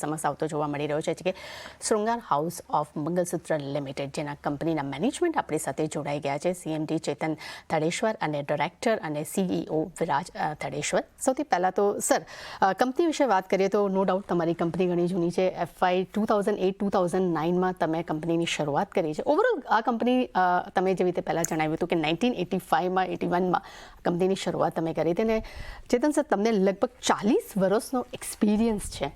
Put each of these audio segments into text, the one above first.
સમસ્યા આવતો જોવા મળી રહ્યો છે કે શૃંગાર હાઉસ ઓફ મંગલસૂત્ર લિમિટેડ જેના કંપનીના મેનેજમેન્ટ આપણી સાથે જોડાઈ ગયા છે સીએમડી ચેતન તડેશ્વર અને ડાયરેક્ટર અને સીઈઓ વિરાજ તડેશ્વર. સૌથી પહેલાં તો સર કંપની વિશે વાત કરીએ તો નો ડાઉટ તમારી કંપની ઘણી જૂની છે. FY 2008-2009માં તમે કંપનીની શરૂઆત કરી છે. ઓવરઓલ આ કંપની તમે જેવી રીતે પહેલાં જણાવ્યું હતું કે 1985માં 81માં કંપનીની શરૂઆત તમે કરી હતી અને ચેતન સર તમને લગભગ 40 વર્ષનો એક્સપિરિયન્સ છે.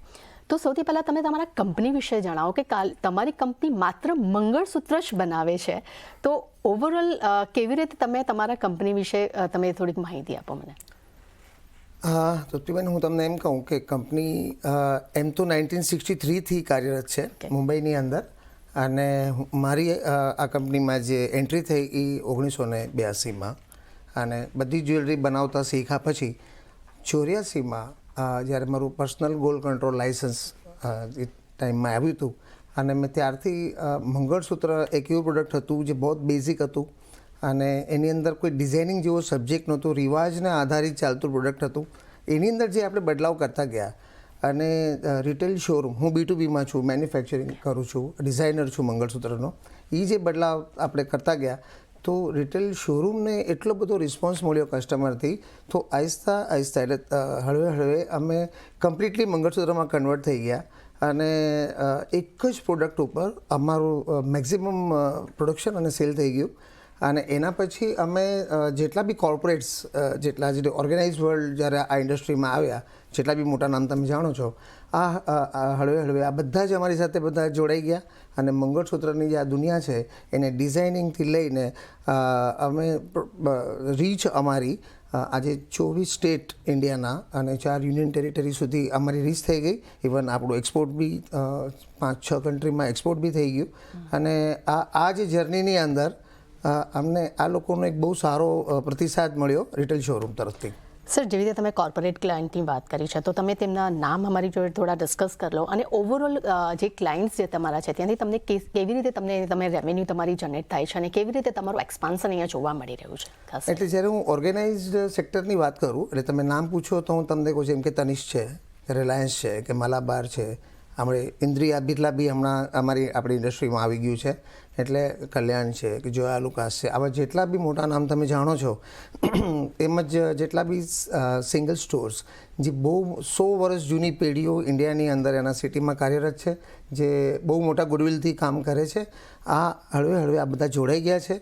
તો સૌથી પહેલાં તમે તમારા કંપની વિશે જણાવો કે તમારી કંપની માત્ર મંગળસૂત્ર જ બનાવે છે. તો ઓવરઓલ કેવી રીતે તમે તમારા કંપની વિશે તમે થોડીક માહિતી આપો મને. તૃપ્તિબેન, હું તમને એમ કહું કે કંપની એમ તો 1963થી કાર્યરત છે મુંબઈની અંદર, અને મારી આ કંપનીમાં જે એન્ટ્રી થઈ એ 1982માં, અને બધી જ્વેલરી બનાવતા શીખ્યા પછી 84માં જ્યારે મારું પર્સનલ ગોલ્ડ કંટ્રોલ લાઇસન્સ એ ટાઈમમાં આવ્યું હતું, અને મેં ત્યારથી મંગળસૂત્ર એક એવું પ્રોડક્ટ હતું જે બહુ બેઝિક હતું અને એની અંદર કોઈ ડિઝાઇનિંગ જેવો સબ્જેક્ટ નહોતો, રિવાજને આધારિત ચાલતું પ્રોડક્ટ હતું. એની અંદર જે આપણે બદલાવ કરતા ગયા અને રિટેલ શોરૂમ, હું B2Bમાં છું, મેન્યુફેક્ચરિંગ કરું છું, ડિઝાઇનર છું મંગળસૂત્રનો, એ જે બદલાવ આપણે કરતા ગયા તો રિટેલ શોરૂમને એટલો બધો રિસ્પોન્સ મળ્યો કસ્ટમરથી, તો આહિસ્તા આહિસ્તા એટલે હળવે હળવે અમે કમ્પ્લીટલી મંગળસૂત્રમાં કન્વર્ટ થઈ ગયા અને એક જ પ્રોડક્ટ ઉપર અમારું મેક્સિમમ પ્રોડક્શન અને સેલ થઈ ગયું. અને એના પછી અમે જેટલા બી કોર્પોરેટ્સ, જેટલા જે ઓર્ગેનાઇઝ વર્લ્ડ જ્યારે આ ઇન્ડસ્ટ્રીમાં આવ્યા, જેટલા બી મોટા નામ તમે જાણો છો, આ હળવે હળવે આ બધા જ અમારી સાથે બધા જોડાઈ ગયા અને મંગળસૂત્રની જે આ દુનિયા છે એને ડિઝાઇનિંગથી લઈને અમે રીચ અમારી આજે 24 સ્ટેટ ઇન્ડિયાના અને 4 યુનિયન ટેરિટરી સુધી અમારી રીચ થઈ ગઈ. ઇવન આપણું એક્સપોર્ટ બી 5-6 કન્ટ્રીમાં એક્સપોર્ટ બી થઈ ગયું. અને આ જે જર્નીની અંદર અમને આ લોકોનો એક બહુ સારો પ્રતિસાદ મળ્યો રિટેલ શોરૂમ તરફથી. સર, જેવી રીતે તમે કોર્પોરેટ ક્લાયન્ટની વાત કરી છે તો તમે તેમના નામ અમારી જોડે થોડા ડિસ્કસ કરી લો, અને ઓવરઓલ જે ક્લાયન્ટ્સ જે તમારા છે ત્યાંથી તમને કેવી રીતે તમે રેવન્યુ તમારી જનરેટ થાય છે અને કેવી રીતે તમારું એક્સપાન્શન અહીંયા જોવા મળી રહ્યું છે? એટલે જ્યારે હું ઓર્ગેનાઇઝડ સેક્ટરની વાત કરું, એટલે તમે નામ પૂછો તો હું તમને કહું, જેમ કે તનિષ્ક છે, રિલાયન્સ છે, કે મલાબાર છે, આપણે ઇન્દ્રિયા બિરલા બી હમણાં આપણી ઇન્ડસ્ટ્રીમાં આવી ગયું છે, એટલે કલ્યાણ છે, કે જોયા લુકાસ છે, આવા જેટલા બી મોટા નામ તમે જાણો છો, તેમજ જેટલા બી સિંગલ સ્ટોર્સ જે બહુ 100 વર્ષ જૂની પેઢીઓ ઇન્ડિયાની અંદર એના સિટીમાં કાર્યરત છે, જે બહુ મોટા ગુડવિલથી કામ કરે છે, આ હળવે હળવે આ બધા જોડાઈ ગયા છે.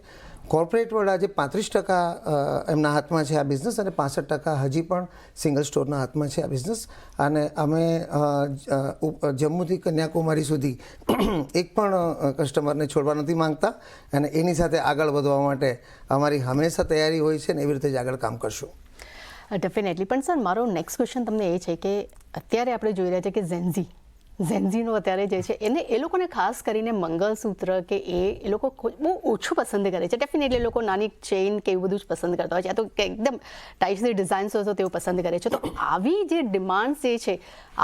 કોર્પોરેટ વર્લ્ડ આજે 35% એમના હાથમાં છે આ બિઝનેસ, અને 65% હજી પણ સિંગલ સ્ટોરના હાથમાં છે આ બિઝનેસ. અને અમે જમ્મુથી કન્યાકુમારી સુધી એક પણ કસ્ટમરને છોડવા નથી માંગતા, અને એની સાથે આગળ વધવા માટે અમારી હંમેશા તૈયારી હોય છે, ને એવી રીતે જ આગળ કામ કરશું. ડેફિનેટલી. પણ સર, મારો નેક્સ્ટ ક્વેશ્ચન તમને એ છે કે અત્યારે આપણે જોઈ રહ્યા છીએ કે ઝેન્ઝીનો અત્યારે જે છે એને એ લોકોને ખાસ કરીને મંગળસૂત્ર કે એ લોકો બહુ ઓછું પસંદ કરે છે. ડેફિનેટલી એ લોકો નાની ચેઇન કે એવું બધું જ પસંદ કરતા હોય છે, આ તો એકદમ ટાઈપ્સની ડિઝાઇન્સ હોય તો તેઓ પસંદ કરે છે. તો આવી જે ડિમાન્ડ્સ જે છે,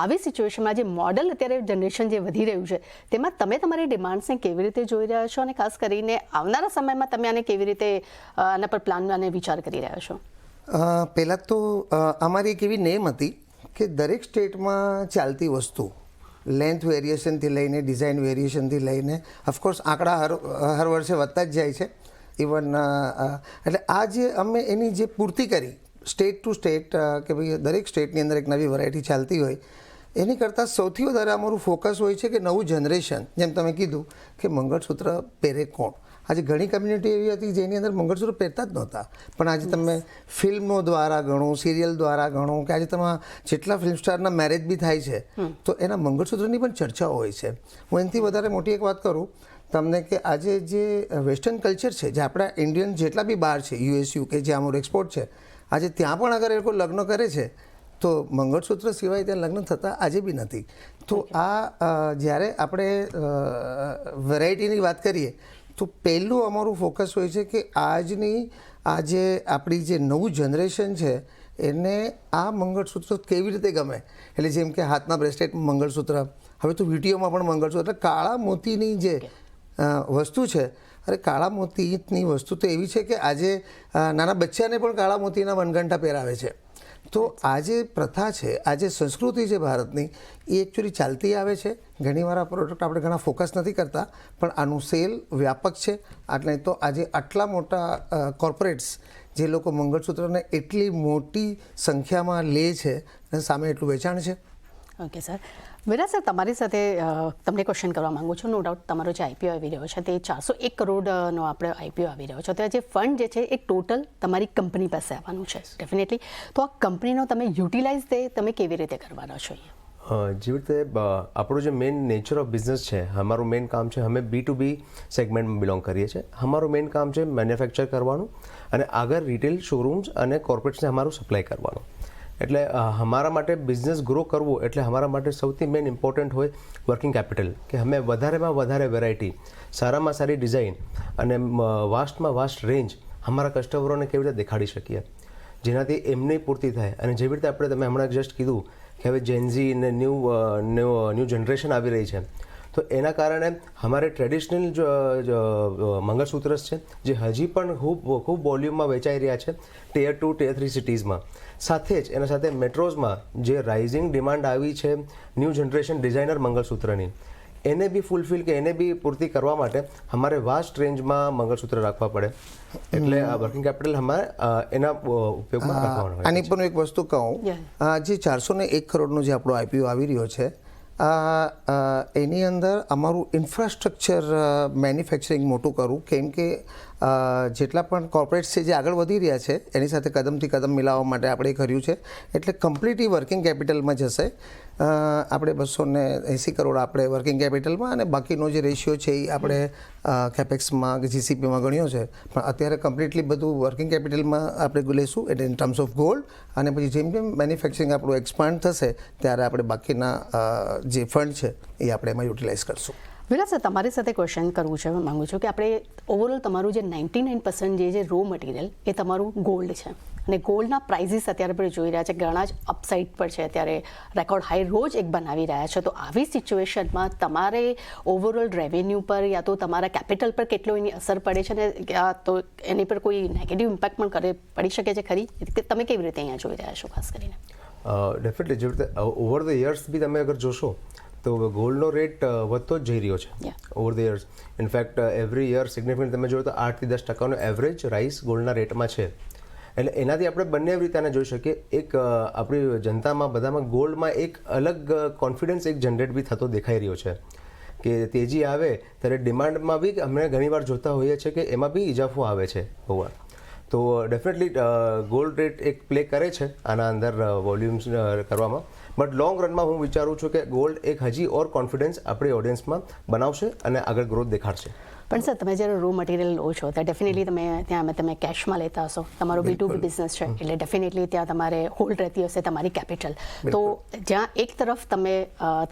આવી સિચ્યુએશનમાં જે મોડલ અત્યારે જનરેશન જે વધી રહ્યું છે, તેમાં તમે તમારી ડિમાન્ડ્સને કેવી રીતે જોઈ રહ્યા છો, અને ખાસ કરીને આવનારા સમયમાં તમે આને કેવી રીતે આના પર પ્લાન અને વિચાર કરી રહ્યા છો? પહેલાં તો અમારી એક એવી નેમ હતી કે દરેક સ્ટેટમાં ચાલતી વસ્તુ, લેન્થ વેરિએશનથી લઈને ડિઝાઇન વેરિએશનથી લઈને, ઓફકોર્સ આંકડા હર વર્ષે વધતા જ જાય છે. ઇવન એટલે આ જે અમે એની જે પૂર્તિ કરી સ્ટેટ ટુ સ્ટેટ, કે ભાઈ દરેક સ્ટેટની અંદર એક નવી વેરાયટી ચાલતી હોય, એની કરતાં સૌથી વધારે અમારું ફોકસ હોય છે કે નવું જનરેશન, જેમ તમે કીધું કે મંગળસૂત્ર પહેરે કોણ. આજે ઘણી કમ્યુનિટી એવી હતી જેની અંદર મંગળસૂત્ર પહેરતા જ નહોતા, પણ આજે તમે ફિલ્મો દ્વારા ગણો, સિરિયલ દ્વારા ગણો, કે આજે તમે જેટલા ફિલ્મ સ્ટારના મેરેજ બી થાય છે તો એના મંગળસૂત્રની પણ ચર્ચાઓ હોય છે. હું એનાથી વધારે મોટી એક વાત કરું તમને, કે આજે જે વેસ્ટર્ન કલ્ચર છે, જે આપણા ઇન્ડિયન જેટલા બી બહાર છે, US UK જે અમારું એક્સપોર્ટ છે, આજે ત્યાં પણ અગર એ લોકો લગ્ન કરે છે તો મંગળસૂત્ર સિવાય ત્યાં લગ્ન થતા આજે બી નથી. તો આ જ્યારે આપણે વેરાયટીની વાત કરીએ તો પહેલું અમારું ફોકસ હોય છે કે આજની આજે આપણી જે નવું જનરેશન છે એને આ મંગળસૂત્ર કેવી રીતે ગમે. એટલે જેમ કે હાથના બ્રેસલેટમાં મંગળસૂત્ર, હવે તો વીટીઓમાં પણ મંગળસૂત્ર, એટલે કાળા મોતીની જે વસ્તુ છે, અરે કાળા મોતીની વસ્તુ તો એવી છે કે આજે નાના બચ્ચાને પણ કાળા મોતીના વનગંઠા પહેરાવે છે. તો આ જે પ્રથા છે, આ જે સંસ્કૃતિ છે ભારતની, એ એકચ્યુઅલી ચાલતી આવે છે. ઘણીવાર આ પ્રોડક્ટ આપણે ઘણા ફોકસ નથી કરતા, પણ આનું સેલ વ્યાપક છે. એટલે તો આજે આટલા મોટા કોર્પોરેટ્સ જે લોકો મંગળસૂત્રને એટલી મોટી સંખ્યામાં લે છે અને સામે એટલું વેચાણ છે. Okay sir. વિરાજ સર, તમારી સાથે તમને ક્વેશ્ચન કરવા માંગુ છું. નો ડાઉટ તમારો જે આઈપીઓ આવી રહ્યો છે તે 401 કરોડનો આપણે આઈપીઓ આવી રહ્યો છે, તો જે ફંડ જે છે એ ટોટલ તમારી કંપની પાસે આવવાનું છે ડેફિનેટલી. તો આ કંપનીનો તમે યુટિલાઇઝ તમે કેવી રીતે કરવાના છો? જેવી રીતે આપણું જે મેઇન નેચર ઓફ બિઝનેસ છે, અમારું મેઇન કામ છે, અમે B2B સેગમેન્ટમાં બિલોંગ કરીએ છીએ. અમારું મેઇન કામ છે મેન્યુફેક્ચર કરવાનું અને આગળ રિટેલ શોરૂમ્સ અને કોર્પોરેટ્સને અમારું સપ્લાય કરવાનું. એટલે અમારા માટે બિઝનેસ ગ્રો કરવો એટલે અમારા માટે સૌથી મેઇન ઇમ્પોર્ટન્ટ હોય વર્કિંગ કેપિટલ, કે અમે વધારેમાં વધારે વેરાયટી, સારામાં સારી ડિઝાઇન અને વાસ્ટમાં વાસ્ટ રેન્જ અમારા કસ્ટમરોને કેવી રીતે દેખાડી શકીએ, જેનાથી એમની પૂર્તિ થાય. અને જેવી રીતે તમે હમણાં જસ્ટ કીધું કે હવે જેનઝી ને ન્યૂ જનરેશન આવી રહી છે, તો એના કારણે અમારે ટ્રેડિશનલ મંગળસૂત્ર છે જે હજી પણ ખૂબ વોલ્યુમમાં વેચાઈ રહ્યા છે ટિયર 2, ટિયર 3 સિટીઝમાં. સાથે જ એના સાથે મેટ્રોઝમાં જે રાઇઝિંગ ડિમાન્ડ આવી છે ન્યૂ જનરેશન ડિઝાઇનર મંગળસૂત્રની, એને બી ફૂલફિલ કે એને બી પૂર્તિ કરવા માટે અમારે વાસ્ટ રેન્જમાં મંગળસૂત્ર રાખવા પડે. એટલે આ વર્કિંગ કેપિટલ અમારે એના ઉપયોગમાં રાખવાનું હોય. આની પણ એક વસ્તુ કહું, જે 401 કરોડનો જે આપણો આઈપીઓ આવી રહ્યો છે, એની અંદર અમારું ઇન્ફ્રાસ્ટ્રક્ચર મેન્યુફેક્ચરિંગ મોટું કરવું, કેમ કે જેટલા પણ કોર્પોરેટ્સ છે જે આગળ વધી રહ્યા છે એની સાથે કદમથી કદમ મિલાવવા માટે આપણે કર્યું છે. એટલે કમ્પ્લીટલી વર્કિંગ કેપિટલમાં જશે. આપણે 280 કરોડ આપણે વર્કિંગ કેપિટલમાં અને બાકીનો જે રેશિયો છે એ આપણે કેપેક્સમાં કે જીસીપીમાં ગણ્યો છે. પણ અત્યારે કમ્પ્લીટલી બધું વર્કિંગ કેપિટલમાં આપણે લેશું, એટલે ઇન ટર્મ્સ ઓફ ગોલ્ડ. અને પછી જેમ જેમ મેન્યુફેક્ચરિંગ આપણું એક્સપાન્ડ થશે ત્યારે આપણે બાકીના જે ફંડ છે એ આપણે એમાં યુટિલાઇઝ કરશું. વિરાજ સર, તમારી સાથે ક્વેશ્ચન કરવું છે, માંગુ છું કે આપણે ઓવરઓલ તમારું જે 99% જે રો મટીરિયલ એ તમારું ગોલ્ડ છે, અને ગોલ્ડના પ્રાઇઝીસ અત્યારે આપણે જોઈ રહ્યા છે ઘણા જ અપસાઇડ પર છે, અત્યારે રેકોર્ડ હાઈ રોજ એક બનાવી રહ્યા છે. તો આવી સિચ્યુએશનમાં તમારે ઓવરઓલ રેવન્યુ પર યા તો તમારા કેપિટલ પર કેટલો એની અસર પડે છે, ને તો એની પર કોઈ નેગેટિવ ઇમ્પેક્ટ પણ પડી શકે છે ખરી? તમે કેવી રીતે અહીંયા જોઈ રહ્યા છો ખાસ કરીને? ડેફિનેટલી જેવી રીતે ઓવર ધ યર્સ બી તમે અગર જોશો તો ગોલ્ડનો રેટ વધતો જ જઈ રહ્યો છે over the years. In fact every year significant તમે જોયો તો 8 થી 10% એવરેજ રાઇસ ગોલ્ડના રેટમાં છે. એટલે એનાથી આપણે બંને રીતે આને જોઈ શકીએ. એક આપણી જનતામાં બધામાં ગોલ્ડમાં એક અલગ કોન્ફિડન્સ એક જનરેટ બી થતો દેખાઈ રહ્યો છે, કે તેજી આવે ત્યારે ડિમાન્ડમાં બી અમે ઘણીવાર જોતા હોઈએ છીએ કે એમાં બી ઇજાફો આવે છે બહુ વાર. તો ડેફિનેટલી ગોલ્ડ રેટ એક પ્લે કરે છે આના અંદર વોલ્યુમ્સ કરવામાં. બટ લોંગ રનમાં હું વિચારું છું કે ગોલ્ડ એક હજી ઓર કોન્ફિડન્સ આપણી ઓડિયન્સમાં બનાવશે અને આગળ ગ્રોથ દેખાડશે. પણ સર, તમે જ્યારે રો મટીરિયલ લો છો ત્યારે ડેફિનેટલી તમે કેશમાં લેતા હશો, તમારો B2B બિઝનેસ છે એટલે ડેફિનેટલી ત્યાં તમારે હોલ્ડ રહેતી હશે તમારી કેપિટલ. તો જ્યાં એક તરફ તમે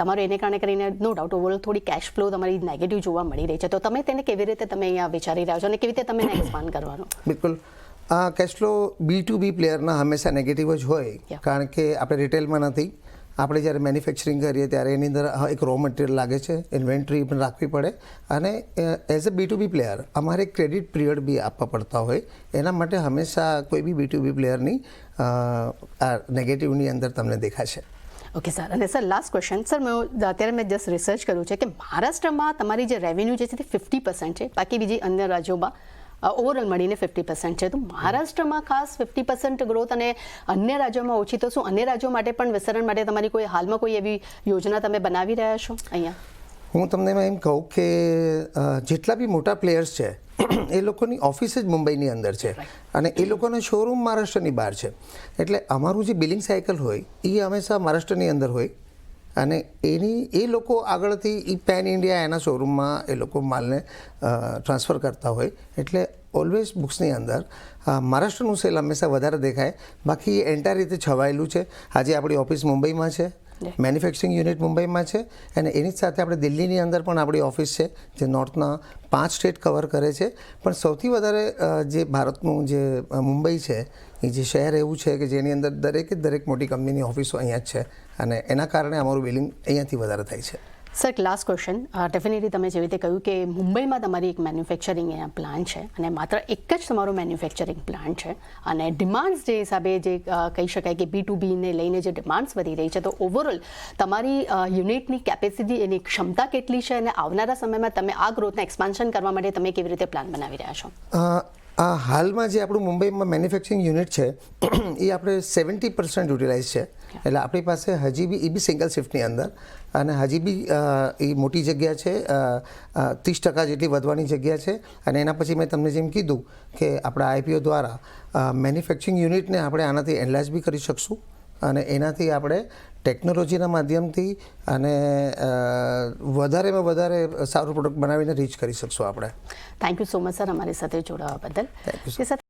તમારે એને કારણે કરીને નો ડાઉટ ઓવરઓલ થોડી કેશ ફ્લો તમારી નેગેટિવ જોવા મળી રહી છે, તો તમે તેને કેવી રીતે તમે અહીંયા વિચારી રહ્યા છો અને કેવી રીતે તમે એક્સપાન્ડ કરવાનું? બિલકુલ, આ કેશ ફ્લો B2B પ્લેયરના હંમેશા નેગેટિવ જ હોય, કારણ કે આપણે રિટેલમાં નથી. આપણે જ્યારે મેન્યુફેક્ચરિંગ કરીએ ત્યારે એની અંદર એક રો મટીરિયલ લાગે છે, ઇન્વેન્ટરી પણ રાખવી પડે, અને એઝ અ B2B પ્લેયર અમારે ક્રેડિટ પિરિયડ બી આપવા પડતા હોય. એના માટે હંમેશા કોઈ બી B2B પ્લેયરની આ નેગેટિવની અંદર તમને દેખાશે. Okay sir. અને સર લાસ્ટ ક્વેશ્ચન સર, અત્યારે મેં જસ્ટ રિસર્ચ કર્યું છે કે મહારાષ્ટ્રમાં તમારી જે રેવન્યુ જે છે તે 50% છે, બાકી બીજી અન્ય રાજ્યોમાં ઓવરઓલ મળીને 50% છે. તો મહારાષ્ટ્રમાં ખાસ 50% ગ્રોથ અને અન્ય રાજ્યોમાં ઓછી, તો શું અન્ય રાજ્યો માટે પણ વિસ્તરણ માટે તમારી કોઈ હાલમાં કોઈ એવી યોજના તમે બનાવી રહ્યા છો અહીંયા? હું તમને એમ કહું કે જેટલા બી મોટા પ્લેયર્સ છે એ લોકોની ઓફિસ જ મુંબઈની અંદર છે અને એ લોકોનો શોરૂમ મહારાષ્ટ્રની બહાર છે. એટલે અમારું જે બિલિંગ સાયકલ હોય એ હંમેશા મહારાષ્ટ્રની અંદર હોય, અને એ લોકો આગળથી એ પેન ઇન્ડિયા એના શોરૂમમાં એ લોકો માલને ટ્રાન્સફર કરતા હોય. એટલે ઓલવેઝ બુક્સની અંદર મહારાષ્ટ્રનું સેલ હંમેશા વધારે દેખાય. બાકી એન્ટાયર રીતે છવાયેલું છે. આજે આપણી ઓફિસ મુંબઈમાં છે, મેન્યુફેક્ચરિંગ યુનિટ મુંબઈમાં છે, અને એની સાથે આપણે દિલ્હીની અંદર પણ આપણી ઓફિસ છે જે નોર્થના 5 સ્ટેટ કવર કરે છે. પણ સૌથી વધારે જે ભારતનું જે મુંબઈ છે એ જે શહેર એવું છે કે જેની અંદર દરેક મોટી કંપનીની ઓફિસો અહીંયા જ છે, અને એના કારણે અમારું બિલિંગ અહીંયાથી વધારે થાય છે. સર લાસ્ટ ક્વેશ્ચન ડેફિનેટલી તમે જેવી રીતે કહ્યું કે મુંબઈમાં તમારી એક મેન્યુફેક્ચરિંગ પ્લાન્ટ છે અને માત્ર એક જ તમારો મેન્યુફેક્ચરિંગ પ્લાન્ટ છે અને ડિમાન્ડ્સ જે હિસાબે જે કહી શકાય કે B2B ને લઈને જે ડિમાન્ડ્સ વધી રહી છે તો ઓવરઓલ તમારી યુનિટની કેપેસિટી એની ક્ષમતા કેટલી છે અને આવનારા સમયમાં તમે આ ગ્રોથને એક્સપાન્શન કરવા માટે તમે કેવી રીતે પ્લાન બનાવી રહ્યા છો? આ હાલમાં જે આપણું મુંબઈમાં મેન્યુફેક્ચરિંગ યુનિટ છે એ આપણે 70% યુટિલાઇઝ છે. એટલે આપણી પાસે હજી બી એ બી સિંગલ શિફ્ટની અંદર અને હજી બી એ મોટી જગ્યા છે, 30% જેટલી વધવાની જગ્યા છે. અને એના પછી મેં તમને જેમ કીધું કે આપણા IPO દ્વારા મેન્યુફેક્ચરિંગ યુનિટને આપણે આનાથી એનલાર્જ બી કરી શકશું અને એનાથી આપણે ટેકનોલોજીના માધ્યમથી અને વધારેમાં વધારે સારું પ્રોડક્ટ બનાવીને રીચ કરી શકશું આપણે. Thank you so much sir અમારી સાથે જોડાવા બદલ. Thank you.